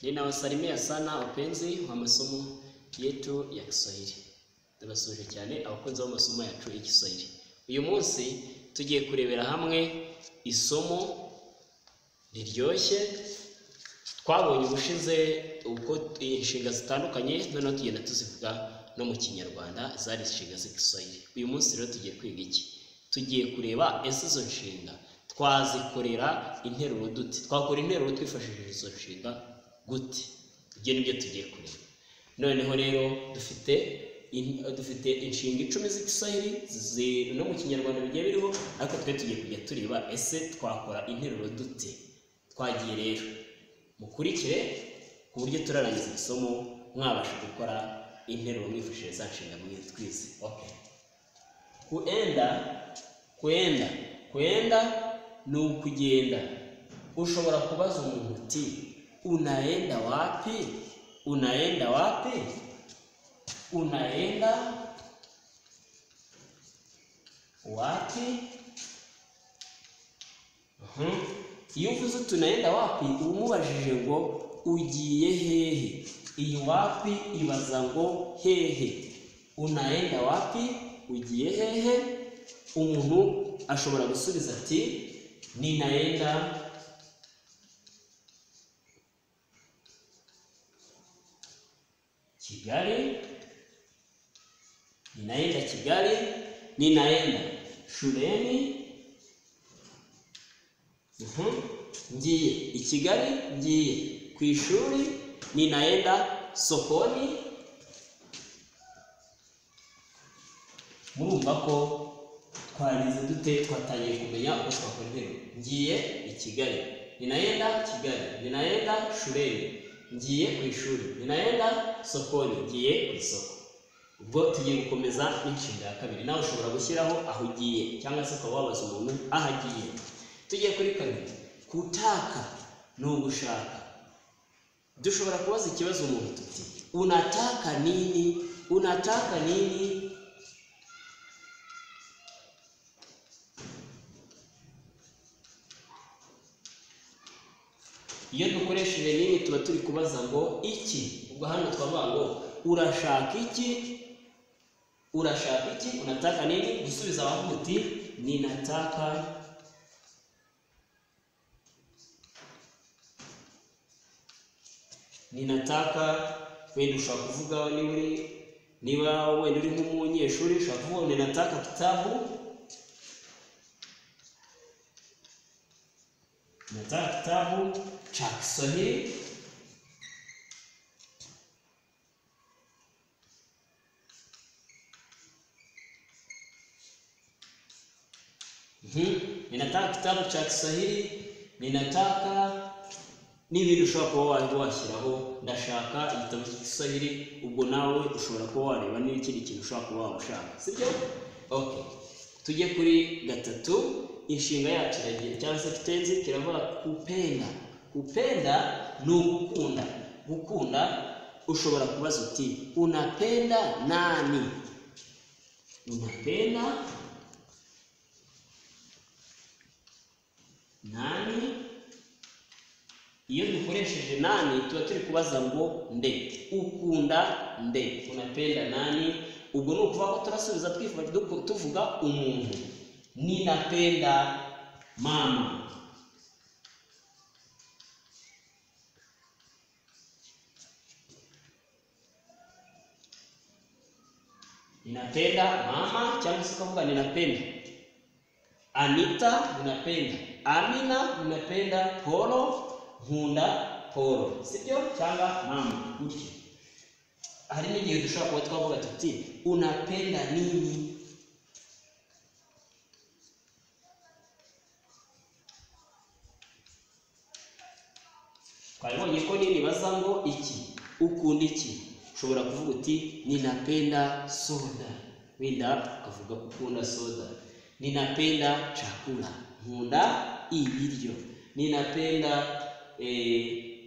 Ninawasalimia sana wapenzi wa masomo yetu ya Kiswahili. Ndabasuje cyane abakunzi b'amasomo yacu y'Igiswahili. Uyu munsi tugiye kurebera hamwe isomo riryoshye. Twabonye ubushize uko inshinga zitandukanye, noneho tugenda tuzivuga no mu Kinyarwanda zari inshinga z'Igiswahili. Uyu munsi rero tugiye kwiga iki? Tugiye kureba ese izo nshinga twazikorera interuro dute? Twakora interuro twifashishije izo nshinga gute? Ibyo nibyo tugiye kureba. Noneho rero dufite inshinga 10 z'Igiswahili no mu Kinyarwanda bigiye biriho, ariko twe tugiye kujya tureba ese twakora interuro dute. Twagiye rero mukurikire ku buryo turarangiza isomo mwabasha gukora interuro mwifashishije za nshinga twize. Okay. Kuenda ni ukugenda. Ushobora kubaza umuntu uti unaenda wapi? Unaenda wapi? Unaenda wapi? Iyo uvuze tunaenda wapi umubajije ngo ugiye hehe. Iyi wapi ibaza ngo hehe. Unaenda wapi? Ugiye hehe? Umuntu ashobora gusubiza ati ninaenda Kigali, ninaenda Kigali, ninaenda shuleni, ngiye i Kigali, ngiye ku ishuri, ninaenda sokoni. Murumva ko twarize dute, twatangiye kumenya uko twakora interuro. Ngiye i Kigali, ninaenda Kigali, ninaenda shuleni, ngiye ku ishuri, ninaenda sokoni, ngiye ku isoko. Ubwo tugiye gukomeza n'inshinga ya kabiri. Nawe ushobora gushyiraho aho ugiye cyangwa se ukaba wabaza umuntu aho agiye. Tugiye kuri kabiri. Kutaka ni ugushaka. Dushobora kubaza ikibazo umuntu tuti unataka nini? Unataka nini? Iyo dukoresheje nini tuba turi kubaza ngo iki. Ubwo hano twavuga ngo urashaka iki? Urashaka iki? Unataka nini? Gusubiza wavuga uti ninataka wenda ushaka kuvuga niba wenda uri nk'umunyeshuri ushaka kuvuga ninataka kitabu. Nataka kitabu cha Kiswahili. Ninataka kitabu cha Kiswahili. Ninataka n'ibindi ushobora kuba washyiraho ndashaka igitabo cy'Igiswahili. Ubwo nawe ushobora kuba wareba n'ikindi kintu ushobora kuba washaka, sibyo? Okay. Tujye kuri gatatu. Inshinga yacu iragira cyangwa se kitenzi kiravuga kupenda. Kupenda ni ugukunda. Gukunda ushobora kubaza uti unapenda nani? Unapenda nani? Iyo dukoresheje nani tuba turi kubaza ngo nde. Ukunda nde? Unapenda nani? Ubwo ni ukuvuga ko turasubiza tuvuga umuntu. Ninapenda mama. Ninapenda mama cyangwa se ukavuga ninapenda Anita, ninapenda Amina, ninapenda Polo, nkunda Polo, sibyo? Cyangwa mama gutyo. Hari n'igihe dushobora kuba twavuga tuti unapenda nini? Twabonye ko nini baza ngo iki. Ukunda iki? Ushobora kuvuga uti ninapenda soda. Wenda ukavuga ukunda soda. Ninapenda chakula. Nkunda ibiryo. Ninapenda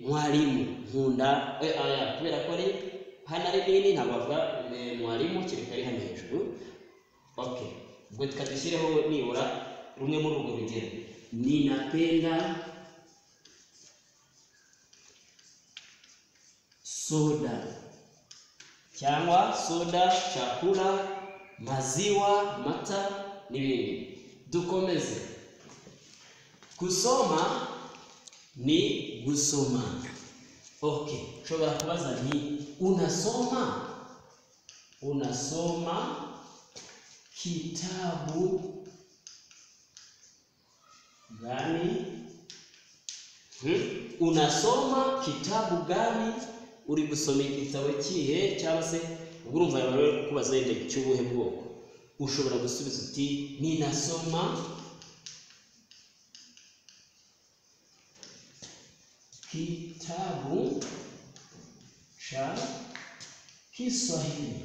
mwalimu. Nkunda kubera ko ari hano ari nini ntabavuga mwalimu kireka ari hano hejuru. Okay. Ubwo tukadushireho nibura rumwe muri urwo rugero. Ninapenda soda, cyangwa soda, chakula, maziwa, mata n'ibindi. Dukomeze. Kusoma ni gusoma. Okay, shobora kubaza ni unasoma kitabu gani? Unasoma kitabu gani? Uri gusoma igitabo kihe? Cyangwa se urumva yabaye kubaza yende cy'ubuhe bwoko. Ushobora gusubiza uti ninasoma kitabu cha Kiswahili.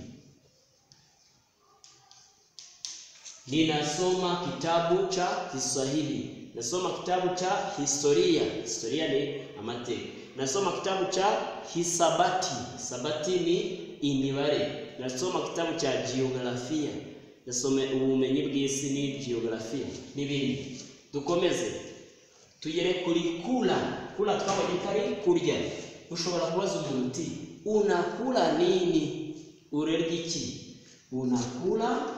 Ninasoma kitabu cha Kiswahili. Nasoma kitabu cha historia. Historia ni amateka. Nasoma kitabu cha hisabati. Hisabati ni imibare. Nasoma kitabu cha geografia. Nasoma ubumenyi bw'isi ni geografia n'ibindi. Dukomeze. Tugere kuri kula. Kula twabonye kari kurya. Ushobora kubaza umuntu uti unakula nini? Urarya iki? Unakula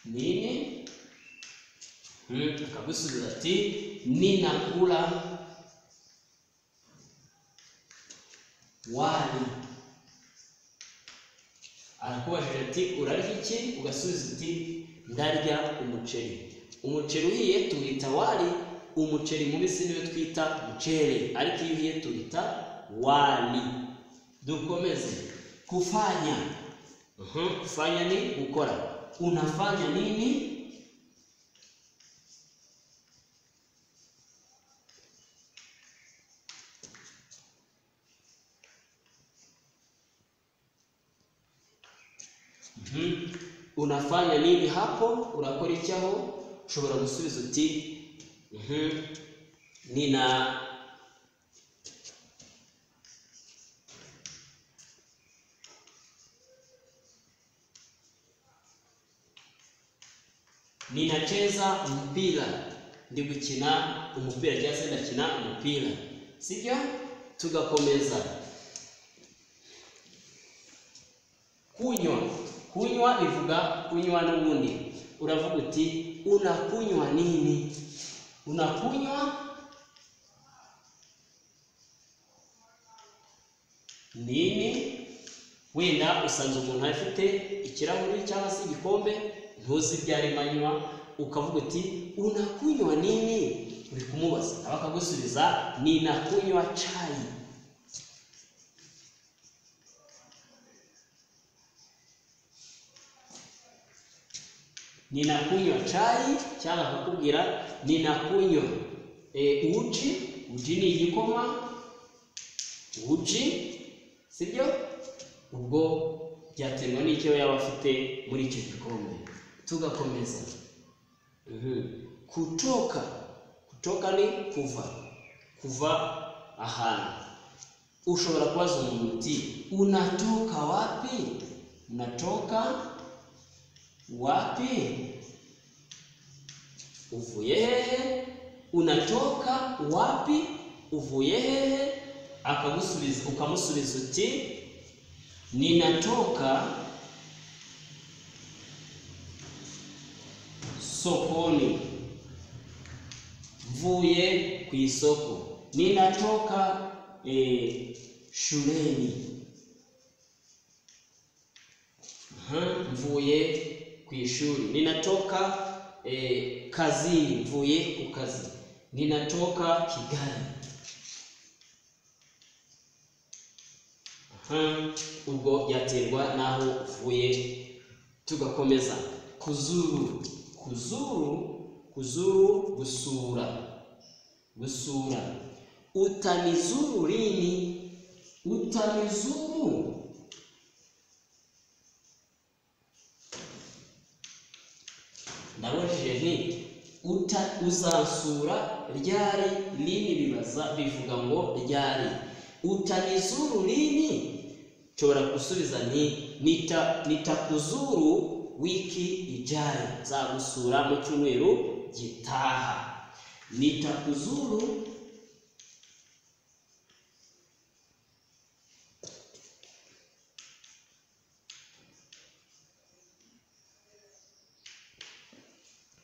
nini? Akagusubiza ati ninakula wali. Arakubajije ati urarya iki? Ugasubiza uti ndarya umuceri. Umuceri uhiye tuwita wali, umuceri mubisi niwe twita mucere, ariko iyo uhiye tuwita wali. Dukomeze. Kufanya. Kufanya ni gukora. Unafanya nini? Unafanya nini hapo? Urakora iki aho? Ushobora gusubiza uti ninacheza mpira. Ndi gukina umupira cyangwa se ndakina umupira. Sibyo? Tugakomeza. Kunywa. Kunywa bivuga kunywa n'ubundi. Uravuga uti unakunywa nini? Unakunywa nini? Wenda usanze umuntu afite ikirahuri cyangwa se igikombe, ntuzi byari manywa, ukavuga uti unakunywa nini? Uri kumubaza, abakagusubiza ninakunywa chai. Ninakunywa chai, cyangwa akakubwira ninakunywa uji. Uji ni igikoma. Uji, sibyo? Ubwo byaterwa n'icyo yaba afite muri icyo gikombe. Tugakomeza. Kutoka. Kutoka ni kuva. Kuva ahantu. Ushobora kubaza umuntu uti unatoka wapi? Unatoka wapi? Uvuye hehe? Unatoka wapi? Uvuye hehe? Akagusubiza, ukamusubiza uti ninatoka sokoni. Mvuye ku isoko. Ninatoka shuleni. Mvuye ku ishuri. Ninatoka kazini. Mvuye ku kazi. Ninatoka Kigali. Ubwo yaterwa naho uvuye. Tugakomeza. Kuzuru. Kuzuru gusura. Gusura. Utanizuru lini? Utanizuru. Ndabajije nti uzasura ryari? Lini bivuga ngo ryari. Utanizuru lini? Nshobora gusubiza nitakuzuru wiki ijayo. Nzagusura mu cyumweru gitaha. Nitakuzuru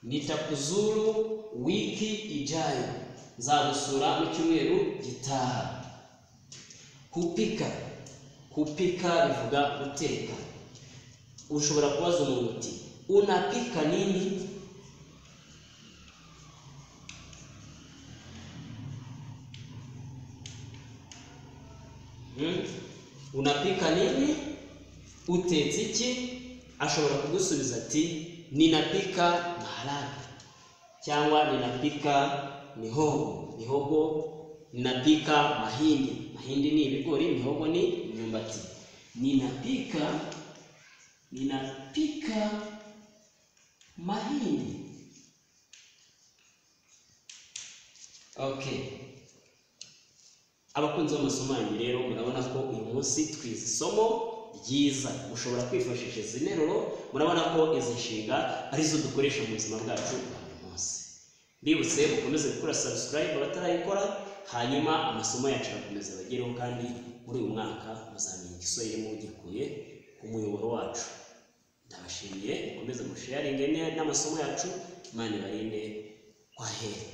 Nitakuzuru wiki ijayo. Nzagusura mu cyumweru gitaha. Kupika. Kupika bivuga guteka. Ushobora kubaza umuntu uti unapika nini? Unapika nini? Utetse iki? Ashobora kugusubiza ati ninapika maharage, cyangwa ninapika mihogo. Mihogo, ninapika mahindi. Mahindi ni ibigori, mihogo ni imyumbati. Ninapika mahindi. Okay. Abakunzi b'amasomo yanyu rero murabona ko uyu munsi twize isomo ryiza. Mushobora kwifashisha izi nteruro, murabona ko izi nshinga arizo dukoresha mu buzima bwacu bwa buri munsi. Mbibutse mukomeze gukora subscribe abatarayikora, hanyuma amasomo yacu akomeza bagereho, kandi muri uyu mwaka muzamenya igiswahili mugikuye ku muyoboro wacu. Ndabashimiye, mukomeze musharinge n'amasomo yacu. Imana ibarinde. Kwaheri.